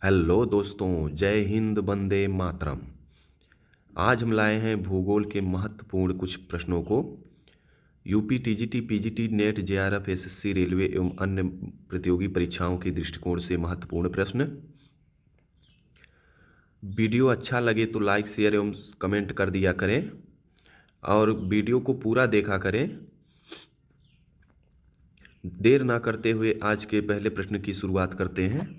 Hello दोस्तों, जय हिंद, वंदे मातरम। आज हम लाए हैं भूगोल के महत्वपूर्ण कुछ प्रश्नों को। UP, TGT, PGT, net, JRF, SSC, railway एवं अन्य प्रतियोगी परीक्षाओं के दृष्टिकोण से महत्वपूर्ण प्रश्न। वीडियो अच्छा लगे तो लाइक, शेयर एवं कमेंट कर दिया करें और वीडियो को पूरा देखा करें। देर ना करते हुए आज के पहले प्रश्न की शुरुआत करते हैं।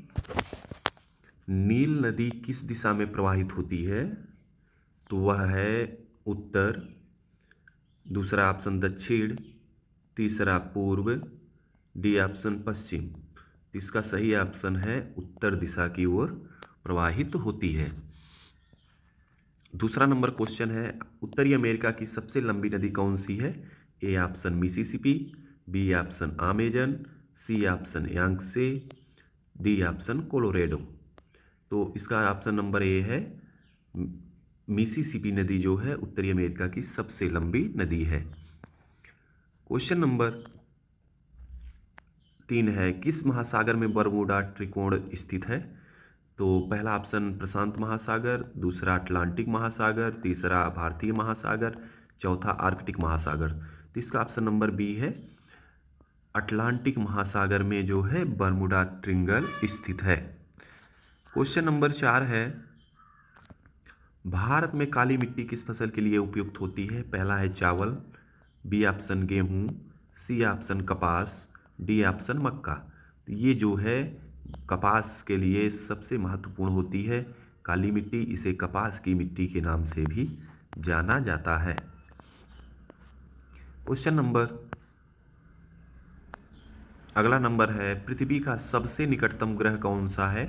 नील नदी किस दिशा में प्रवाहित होती है? तो वह है उत्तर, दूसरा ऑप्शन दक्षिण, तीसरा पूर्व, डी ऑप्शन पश्चिम। इसका सही ऑप्शन है उत्तर दिशा की ओर प्रवाहित होती है। दूसरा नंबर क्वेश्चन है, उत्तरी अमेरिका की सबसे लंबी नदी कौन सी है? A option Mississippi, B option Amazon, C option Yangtze, D option Colorado. तो इसका ऑप्शन नंबर ए है, मिसिसिपी नदी जो है उत्तरी अमेरिका की सबसे लंबी नदी है। क्वेश्चन नंबर 3 है, किस महासागर में बरमूडा त्रिकोण स्थित है? तो पहला ऑप्शन प्रशांत महासागर, दूसरा अटलांटिक महासागर, तीसरा भारतीय महासागर, चौथा आर्कटिक महासागर। तो इसका ऑप्शन नंबर बी है, अटलांटिक महासागर में जो है बरमूडा ट्रिंगल स्थित है। क्वेश्चन नंबर 4 है, भारत में काली मिट्टी किस फसल के लिए उपयुक्त होती है? पहला है चावल, बी ऑप्शन गेहूं, सी ऑप्शन कपास, डी ऑप्शन मक्का। तो ये जो है कपास के लिए सबसे महत्वपूर्ण होती है काली मिट्टी। इसे कपास की मिट्टी के नाम से भी जाना जाता है। क्वेश्चन नंबर अगला नंबर है, पृथ्वी का सबसे निकटतम ग्रह कौन सा है?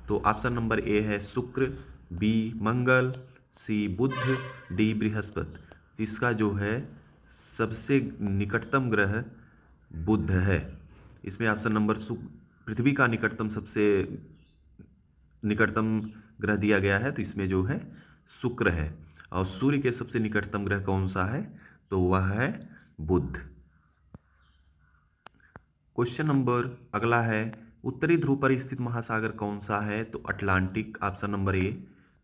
तो ऑप्शन नंबर ए है शुक्र, बी मंगल, सी बुध, डी बृहस्पति। इसका जो है सबसे निकटतम ग्रह बुध है। इसमें ऑप्शन नंबर पृथ्वी का सबसे निकटतम ग्रह दिया गया है, तो इसमें जो है शुक्र है। और सूर्य के सबसे निकटतम ग्रह कौन सा है? तो वह है बुध। क्वेश्चन नंबर अगला है, उत्तरी ध्रुव पर स्थित महासागर कौन सा है? तो Atlantic option number A,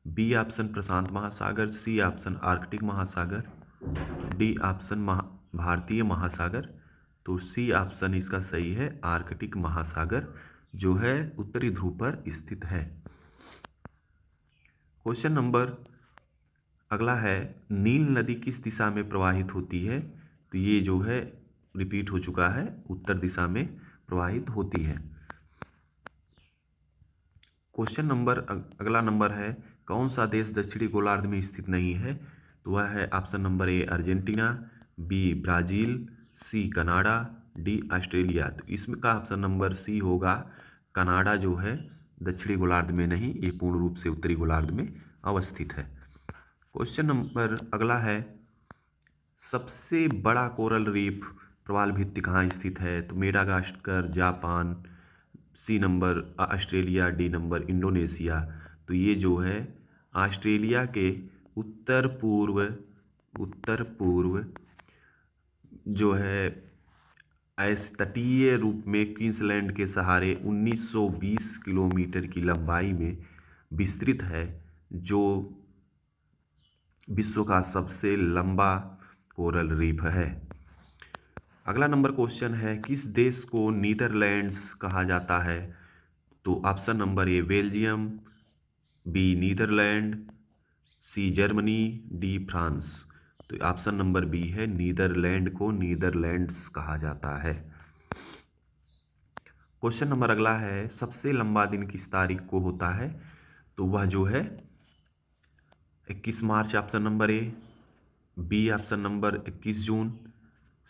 B option प्रशांत महासागर, सी ऑप्शन आर्कटिक महासागर, डी ऑप्शन भारतीय महासागर। तो सी ऑप्शन इसका सही है, आर्कटिक महासागर जो है उत्तरी ध्रुव पर स्थित है। क्वेश्चन नंबर अगला है, नील नदी किस दिशा में प्रवाहित होती है? तो ये जो है रिपीट हो चुका है, उत्तर दिशा में प्रवाहित होती है। क्वेश्चन नंबर अगला नंबर है, कौन सा देश दक्षिणी गोलार्ध में स्थित नहीं है? तो वह है option number A Argentina, B Brazil, C Canada, D Australia. तो इसमें का ऑप्शन नंबर सी होगा, कनाडा जो है दक्षिणी गोलार्ध में नहीं, ये पूर्ण रूप से उत्तरी गोलार्ध में अवस्थित है। क्वेश्चन नंबर अगला है, सबसे बड़ा कोरल रीफ प्रवाल भित्ति कहाँ स्थित है? तो Madagascar, Japan, C number Australia, D number Indonesia. तो ये जो है ऑस्ट्रेलिया के उत्तर पूर्व जो है तटीय रूप में क्वींसलैंड के सहारे 1920 किलोमीटर की लंबाई में विस्तृत है, जो विश्व का सबसे लंबा कोरल रीफ है। अगला नंबर क्वेश्चन है, किस देश को नीदरलैंड्स कहा जाता है? तो option number A Belgium, B Netherland, C Germany, D France. तो ऑप्शन नंबर बी है, नीदरलैंड को नीदरलैंड्स कहा जाता है। क्वेश्चन नंबर अगला है, सबसे लंबा दिन किस तारीख को होता है? तो वह जो है 21 मार्च option number A, B option number 21 जून,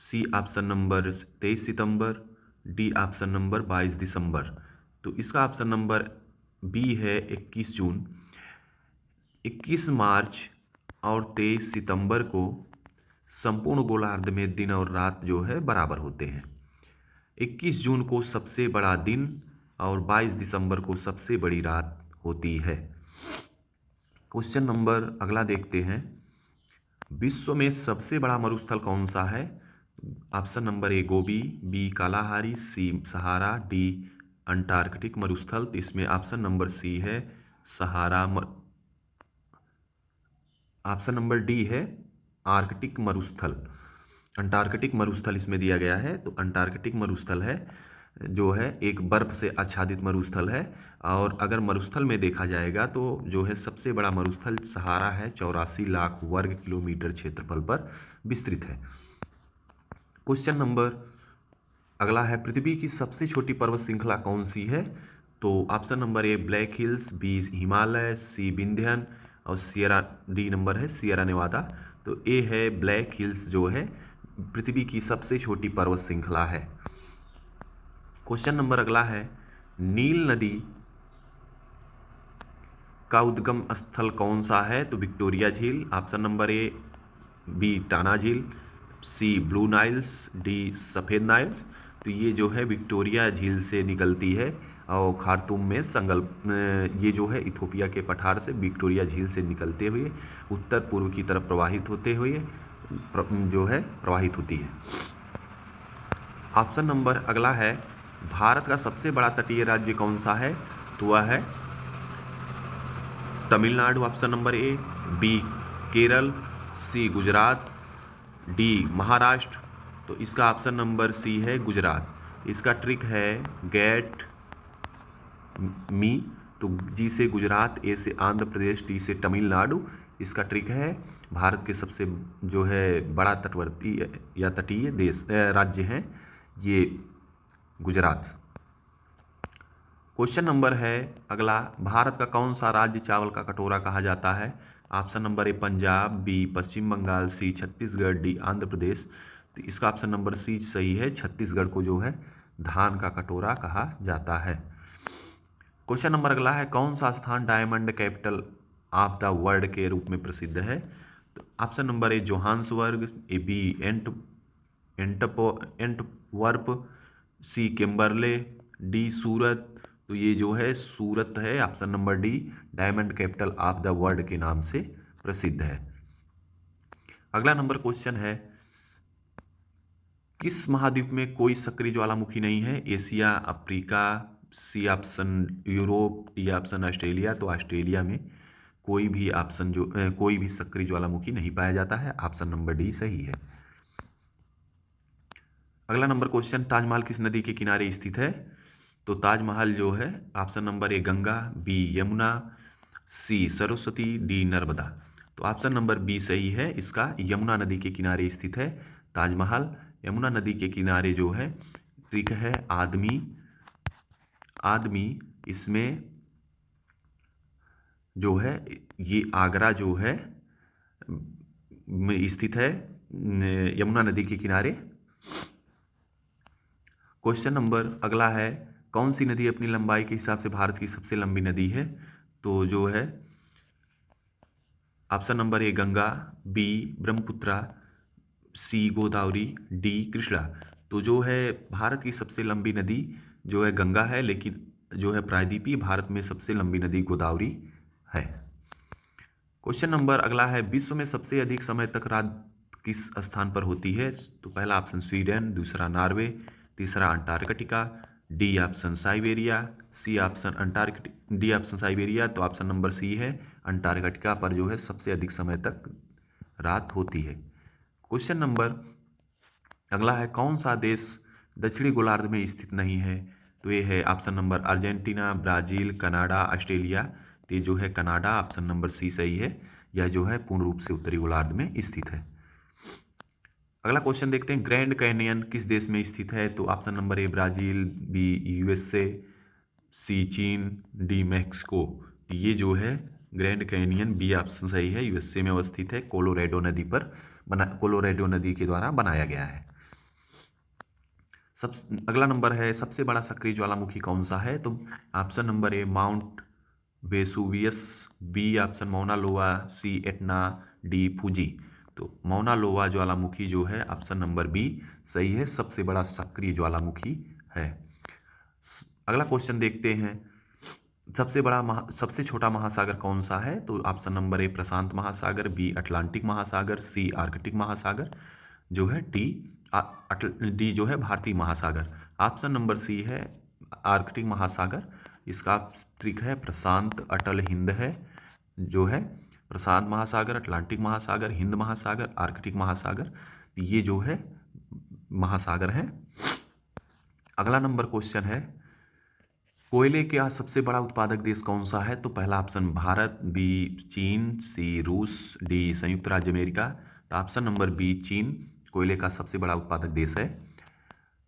सी ऑप्शन नंबर 23 सितंबर, डी ऑप्शन नंबर 22 दिसंबर। तो इसका ऑप्शन नंबर बी है 21 जून। 21 मार्च और 23 सितंबर को संपूर्ण गोलार्ध में दिन और रात जो है बराबर होते हैं। 21 जून को सबसे बड़ा दिन और 22 दिसंबर को सबसे बड़ी रात होती है। क्वेश्चन नंबर अगला देखते हैं, विश्व में सबसे बड़ा मरुस्थल कौन सा है? Option number A Gobi, B Kalahari, C Sahara, D Antarctic मरुस्थल, तो इसमें ऑप्शन नंबर सी है ऑप्शन नंबर डी है आर्कटिक मरुस्थल। अंटार्कटिक मरुस्थल इसमें दिया गया है, तो अंटार्कटिक मरुस्थल है जो है एक बर्फ से आच्छादित मरुस्थल है। और अगर मरुस्थल में देखा जाएगा तो जो है सबसे बड़ा मरुस्थल सहारा है, 84 लाख वर्ग किलोमीटर क्षेत्रफल पर विस्तृत है। क्वेश्चन नंबर अगला है, पृथ्वी की सबसे छोटी पर्वत श्रृंखला कौन सी है? तो option number A Black Hills, B Himalaya, C Vindhyan और डी नंबर है सियरा नेवादा। तो ए है ब्लैक हिल्स जो है पृथ्वी की सबसे छोटी पर्वत श्रृंखला है। क्वेश्चन नंबर अगला है, नील नदी का उद्गम स्थल कौन सा है? तो विक्टोरिया झील, ऑप्शन नंबर ए बी टाना झील, सी ब्लू नाइल्स, डी सफ़ेद नाइल्स। तो ये जो है विक्टोरिया झील से निकलती है और खार्तूम में ये जो है इथोपिया के पठार से विक्टोरिया झील से निकलते हुए उत्तर पूर्व की तरफ प्रवाहित होते हुए जो है प्रवाहित होती है। ऑप्शन नंबर अगला है, भारत का सबसे बड़ा तटीय राज्य कौन सा है? तो वह है Tamil Nadu, option number A, B Kerala, C Gujarat, D Maharashtra. तो इसका ऑप्शन नंबर सी है गुजरात। इसका ट्रिक है गेट मी, तो जी से गुजरात, ए से आंध्र प्रदेश, टी से तमिलनाडु। इसका ट्रिक है भारत के सबसे जो है बड़ा तटवर्ती या तटीय राज्य हैं ये गुजरात। क्वेश्चन नंबर है अगला, भारत का कौन सा राज्य चावल का कटोरा कहा जाता है? Option number A Punjab, B Paschim Bangal, C Chhattisgarh, D Andhra Pradesh. तो इसका ऑप्शन नंबर सी सही है, छत्तीसगढ़ को जो है धान का कटोरा कहा जाता है। क्वेश्चन नंबर अगला है, कौन सा स्थान diamond capital of the world के रूप में प्रसिद्ध है? तो option number A Johannesburg, A B Antwerp, C Kimberley, D Surat. तो ये जो है सूरत है, option number D diamond capital of the world के नाम से प्रसिद्ध है। अगला नंबर क्वेश्चन है, किस महाद्वीप में कोई सक्रिय ज्वालामुखी नहीं है? Asia, Africa, C option Europe, D option Australia. तो ऑस्ट्रेलिया में कोई भी सक्रिय ज्वालामुखी नहीं पाया जाता है, ऑप्शन नंबर डी सही है। अगला नंबर क्वेश्चन, ताजमहल किस नदी के किनारे स्थित है? तो ताजमहल जो है option number A Ganga, B Yamuna, C Saraswati, D Narmada. तो ऑप्शन नंबर बी सही है, इसका यमुना नदी के किनारे स्थित है ताजमहल। यमुना नदी के किनारे जो है ट्रिक है आदमी इसमें जो है ये आगरा जो है में स्थित है यमुना नदी के किनारे। क्वेश्चन नंबर अगला है, कौन सी नदी अपनी लंबाई के हिसाब से भारत की सबसे लंबी नदी है? तो जो है option number A Ganga, B Brahmaputra, C Godavari, D Krishna. तो जो है भारत की सबसे लंबी नदी जो है गंगा है, लेकिन जो है प्रायद्वीपीय भारत में सबसे लंबी नदी गोदावरी है। क्वेश्चन नंबर अगला है, विश्व में सबसे अधिक समय तक रात किस स्थान पर होती है? तो पहला ऑप्शन स्वीडन, दूसरा नॉर्वे, तीसरा Antarctica, D option Siberia, C option D option Siberia. तो ऑप्शन नंबर सी है, अंटार्कटिका पर जो है सबसे अधिक समय तक रात होती है। क्वेश्चन नंबर अगला है, कौन सा देश दक्षिणी गोलार्ध में स्थित नहीं है? तो ये है option number Argentina, Brazil, Canada, Australia. तो ये जो है कनाडा, ऑप्शन नंबर सी सही है, यह जो है पूर्ण रूप से उत्तरी गोलार्ध में स्थित है। अगला क्वेश्चन देखते हैं, ग्रैंड कैनियन किस देश में स्थित है? तो option number A Brazil, B USA, C चीन, डी मैक्सिको। ये जो है ग्रैंड कैनियन बी ऑप्शन सही है, यूएसए में अवस्थित है, कोलोराडो नदी के द्वारा बनाया गया है। अगला नंबर है, सबसे बड़ा सक्रिय ज्वालामुखी कौन सा है? तो option number A Mount Vesuvius, B option Mauna Loa, C Etna, D Fuji. तो मौना लोआ ज्वालामुखी जो है ऑप्शन नंबर बी सही है, सबसे बड़ा सक्रिय ज्वालामुखी है। अगला क्वेश्चन देखते हैं, सबसे छोटा महासागर कौन सा है? तो ऑप्शन नंबर ए प्रशांत महासागर, बी अटलांटिक महासागर, सी आर्कटिक महासागर, जो है डी जो है भारतीय महासागर। ऑप्शन नंबर सी है आर्कटिक महासागर, इसका ट्रिक है प्रशांत, अटल, हिंद है जो है प्रशांत महासागर, अटलांटिक महासागर, हिंद महासागर, आर्कटिक महासागर, ये जो है महासागर हैं। अगला नंबर क्वेश्चन है कोयले का सबसे बड़ा उत्पादक देश कौन सा है? तो पहला ऑप्शन भारत, बी चीन, सी रूस, डी संयुक्त राज्य अमेरिका। तो ऑप्शन नंबर बी चीन कोयले का सबसे बड़ा उत्पादक देश है।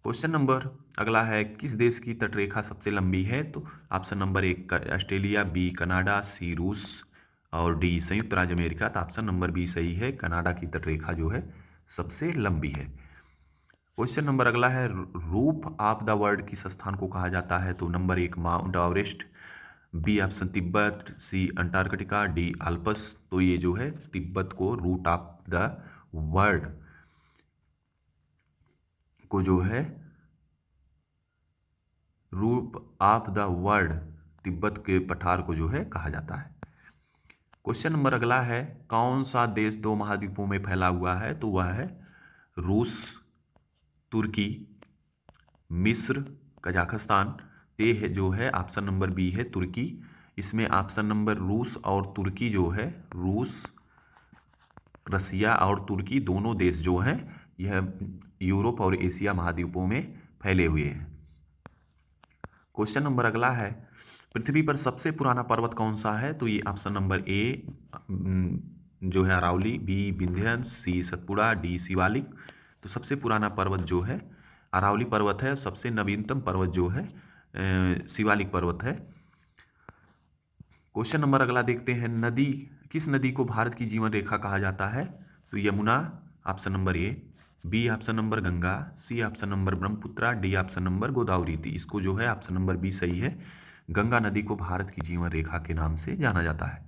क्वेश्चन नंबर अगला है किस देश की तटरेखा सबसे लंबी है? तो option number A Australia, B Canada, C रूस और डी संयुक्त राज्य अमेरिका। तो ऑप्शन नंबर बी सही है, कनाडा की तटरेखा जो है सबसे लंबी है। क्वेश्चन नंबर अगला है रूफ ऑफ द वर्ल्ड किस स्थान को कहा जाता है? तो number 1 Mount Everest, B option तिब्बत, सी अंटार्कटिका, डी आल्प्स। तो ये जो है तिब्बत को रूट ऑफ द वर्ल्ड को जो है root of the world Tibet के पठार को जो है कहा जाता है। क्वेश्चन नंबर अगला है कौन सा देश 2 महाद्वीपों में फैला हुआ है? तो वह है रूस, तुर्की, मिस्र, कजाकिस्तान। ये है जो है ऑप्शन नंबर बी है तुर्की। इसमें ऑप्शन नंबर रूस और तुर्की जो है रूस, रसिया और तुर्की दोनों देश जो हैं यह यूरोप और एशिया महाद्वीपों में फैले हुए हैं। क्वेश्चन नंबर अगला है पृथ्वी पर सबसे पुराना पर्वत कौन सा है? तो ये ऑप्शन नंबर ए जो है अरावली, बी विंध्याचल, सी सतपुड़ा, डी शिवालिक। तो सबसे पुराना पर्वत जो है अरावली पर्वत है, सबसे नवीनतम पर्वत जो है शिवालिक पर्वत है। क्वेश्चन नंबर अगला देखते हैं नदी किस नदी को भारत की जीवन रेखा कहा जाता है? तो Yamuna option number A, B option number Ganga, C option number Brahmaputra, D option number Godavari. इसको जो है ऑप्शन नंबर बी सही है, गंगा नदी को भारत की जीवन रेखा के नाम से जाना जाता है।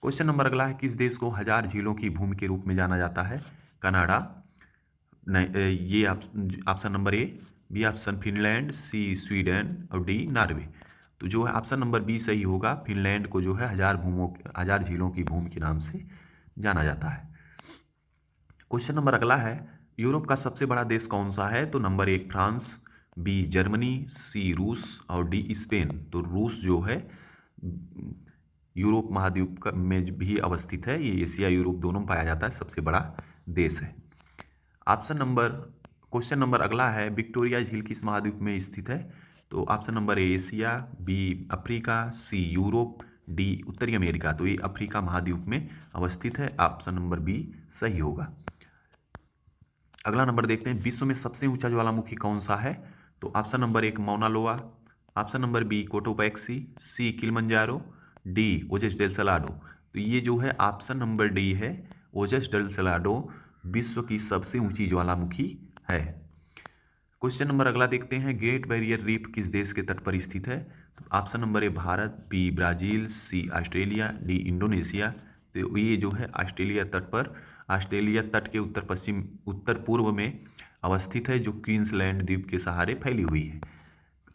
क्वेश्चन नंबर अगला है किस देश को 1000 झीलों की भूमि के रूप में जाना जाता है? कनाडा, नहीं ये option number A, B option Finland, C Sweden और डी नॉर्वे। तो जो है ऑप्शन नंबर बी सही होगा, फिनलैंड को जो है 1000 झीलों की भूमि के नाम से जाना जाता है। क्वेश्चन नंबर अगला है यूरोप का सबसे बड़ा देश कौन सा है? तो नंबर 1 फ्रांस, बी जर्मनी, सी रूस और डी स्पेन। तो रूस जो है यूरोप महाद्वीप में भी अवस्थित है, ये एशिया यूरोप दोनों में पाया जाता है, सबसे बड़ा देश है। क्वेश्चन नंबर अगला है विक्टोरिया झील किस महाद्वीप में स्थित है? तो option number A Asia, B Africa, C Europe, D उत्तरी अमेरिका। तो ये अफ्रीका महाद्वीप में अवस्थित है, ऑप्शन नंबर बी सही होगा। अगला नंबर देखते हैं विश्व में सबसे ऊंचा ज्वालामुखी कौन सा है? तो ऑप्शन नंबर 1 मौना लोआ, ऑप्शन नंबर बी कोटोपैक्सी, सी किलिमंजारो, डी ओजस डेल सलाडो। तो ये जो है ऑप्शन नंबर डी है, ओजस डेल सलाडो विश्व की सबसे ऊंची ज्वालामुखी है। क्वेश्चन नंबर अगला देखते हैं ग्रेट बैरियर रीफ किस देश के तट पर स्थित है? तो option number A Bharat, B Brazil, C Australia, D Indonesia. तो ये जो है ऑस्ट्रेलिया तट पर, ऑस्ट्रेलिया तट के उत्तर पूर्व में अवस्थित है, जो क्वींसलैंड द्वीप के सहारे फैली हुई है।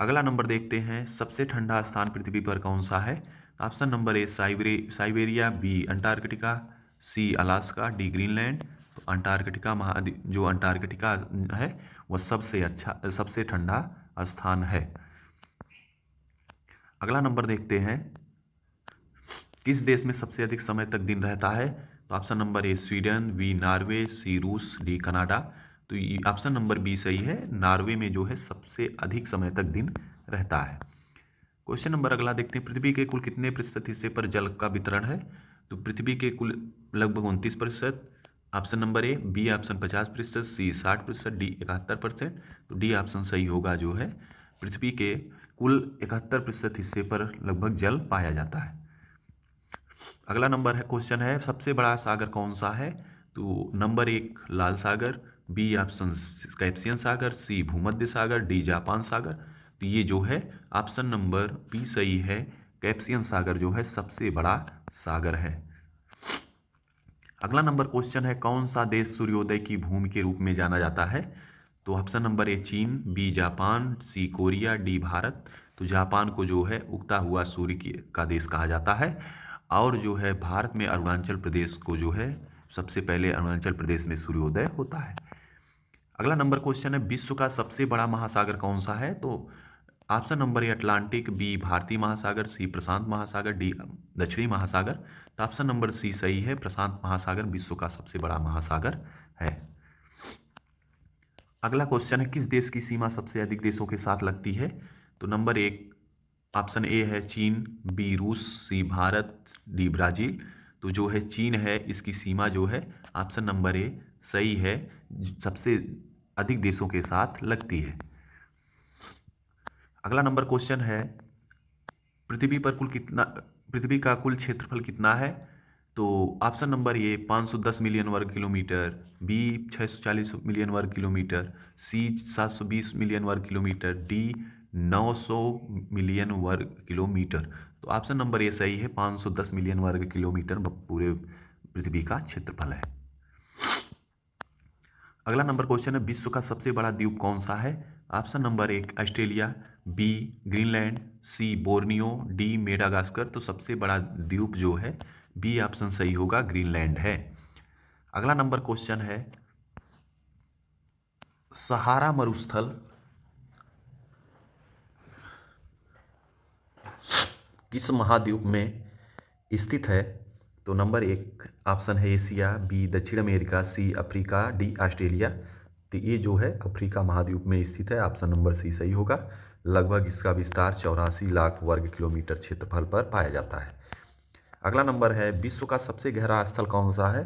अगला नंबर देखते हैं सबसे ठंडा स्थान पृथ्वी पर कौन सा है? Option number A Siberia, B Antarctica, C Alaska, D Greenland. तो अंटार्कटिका महाद्वीप जो अंटार्कटिका है वह सबसे ठंडा स्थान है। अगला नंबर देखते हैं किस देश में सबसे अधिक समय तक दिन रहता है? तो option number A Sweden, B Norway, C रूस, डी कनाडा। तो ऑप्शन नंबर बी सही है, नॉर्वे में जो है सबसे अधिक समय तक दिन रहता है। क्वेश्चन नंबर अगला देखते हैं पृथ्वी के कुल कितने प्रतिशत हिस्से पर जल का वितरण है? तो पृथ्वी के कुल लगभग 29%, option number A, B option 50%, C 60%, D 71%। तो डी ऑप्शन सही होगा, जो है पृथ्वी के कुल 71% हिस्से पर लगभग जल पाया जाता है। अगला नंबर है क्वेश्चन है सबसे बड़ा सागर कौन सा है? तो नंबर 1 लाल सागर, बी ऑप्शन कैस्पियन सागर, सी भूमध्य सागर, डी जापान सागर। तो ये जो है ऑप्शन नंबर बी सही है, कैस्पियन सागर जो है सबसे बड़ा सागर है। अगला नंबर क्वेश्चन है कौन सा देश सूर्योदय की भूमि के रूप में जाना जाता है? तो ऑप्शन नंबर ए चीन, बी जापान, सी कोरिया, डी भारत। तो जापान को जो है उगता हुआ सूर्य का देश कहा जाता है, और जो है भारत में अरुणाचल प्रदेश को जो है सबसे पहले अरुणाचल प्रदेश में सूर्योदय होता है। अगला नंबर क्वेश्चन है विश्व का सबसे बड़ा महासागर कौन सा है? तो option number A Atlantic, B भारतीय महासागर, सी प्रशांत महासागर, डी दक्षिणी महासागर। तो ऑप्शन नंबर सी सही है, प्रशांत महासागर विश्व का सबसे बड़ा महासागर है। अगला क्वेश्चन है, किस देश की सीमा सबसे अधिक देशों के साथ लगती है? तो नंबर एक ऑप्शन ए है चीन, बी रूस, सी भारत, डी ब्राजील। तो जो है चीन है, इसकी सीमा जो है ऑप्शन नंबर ए सही है, सबसे अधिक देशों के साथ लगती है। अगला नंबर क्वेश्चन है, पृथ्वी का कुल क्षेत्रफल कितना है? तो ऑप्शन नंबर ए 510 मिलियन वर्ग किलोमीटर, बी 640 मिलियन वर्ग किलोमीटर, सी 720 मिलियन वर्ग किलोमीटर, डी 900 मिलियन वर्ग किलोमीटर। तो ऑप्शन नंबर ए सही है, 510 मिलियन वर्ग किलोमीटर पूरे पृथ्वी का क्षेत्रफल है। अगला नंबर क्वेश्चन है, विश्व का सबसे बड़ा द्वीप कौन सा है? ऑप्शन नंबर एक ऑस्ट्रेलिया, बी ग्रीनलैंड, सी बोर्नियो, डी मेडागास्कर। तो सबसे बड़ा द्वीप जो है बी ऑप्शन सही होगा, ग्रीनलैंड है। अगला नंबर क्वेश्चन है, सहारा मरुस्थल किस महाद्वीप में स्थित है? तो नंबर एक ऑप्शन है एशिया, बी दक्षिण America, C Africa, D Australia. तो ये जो है अफ्रीका महाद्वीप में स्थित है, ऑप्शन नंबर सी सही होगा। लगभग इसका विस्तार 84 लाख वर्ग किलोमीटर क्षेत्रफल पर पाया जाता है। अगला नंबर है, विश्व का सबसे गहरा स्थल कौन सा है?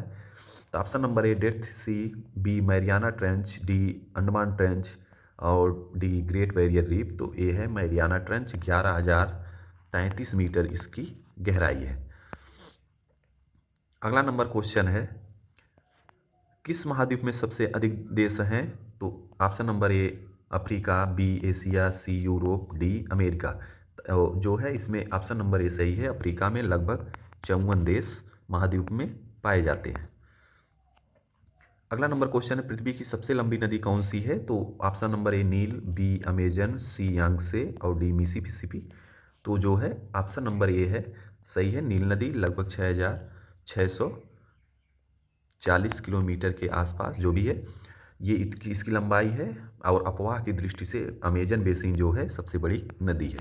तो option number A Death Sea, B Mariana Trench, D Andaman Trench और डी ग्रेट बैरियर रीफ। तो ए है मैरियाना ट्रेंच, 11,033 मीटर इसकी गहराई है। अगला नंबर क्वेश्चन है, किस महाद्वीप में सबसे अधिक देश हैं? तो option number A Africa, B Asia, C Europe, D America. तो जो है इसमें ऑप्शन नंबर ए सही है, अफ्रीका में लगभग 54 देश महाद्वीप में पाए जाते हैं। अगला नंबर क्वेश्चन है, पृथ्वी की सबसे लंबी नदी कौन सी है? तो option number A Nile, B Amazon, C Yangtze और डी मिसिसिपी। तो जो है ऑप्शन नंबर ए है सही है, नील नदी लगभग 6,640 किलोमीटर के आसपास जो भी है ये इसकी लंबाई है, और अपवाह की दृष्टि से अमेजन बेसिन जो है सबसे बड़ी नदी है।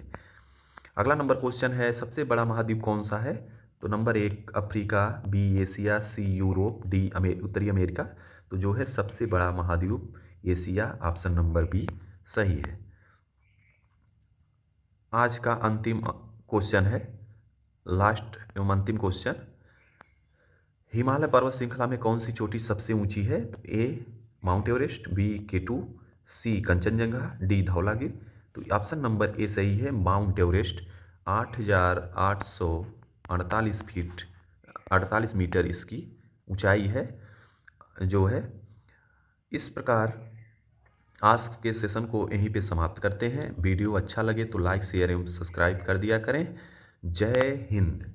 अगला नंबर क्वेश्चन है, सबसे बड़ा महाद्वीप कौन सा है? तो नंबर एक Africa, B Asia, C Europe, D उत्तरी अमेरिका। तो जो है सबसे बड़ा महाद्वीप एशिया, ऑप्शन नंबर बी सही है। आज का अंतिम क्वेश्चन है, लास्ट एवं अंतिम क्वेश्चन, हिमालय पर्वत श्रृंखला में कौन सी चोटी सबसे ऊंची है? तो ए माउंट एवरेस्ट, बी K2, सी कंचनजंगा, डी धौलागिरी। तो ऑप्शन नंबर ए सही है, माउंट एवरेस्ट 8,848 फीट 48 मीटर इसकी ऊंचाई है जो है। इस प्रकार आज के सेशन को यहीं पे समाप्त करते हैं। वीडियो अच्छा लगे तो लाइक, शेयर एवं सब्सक्राइब कर दिया करें। जय हिंद।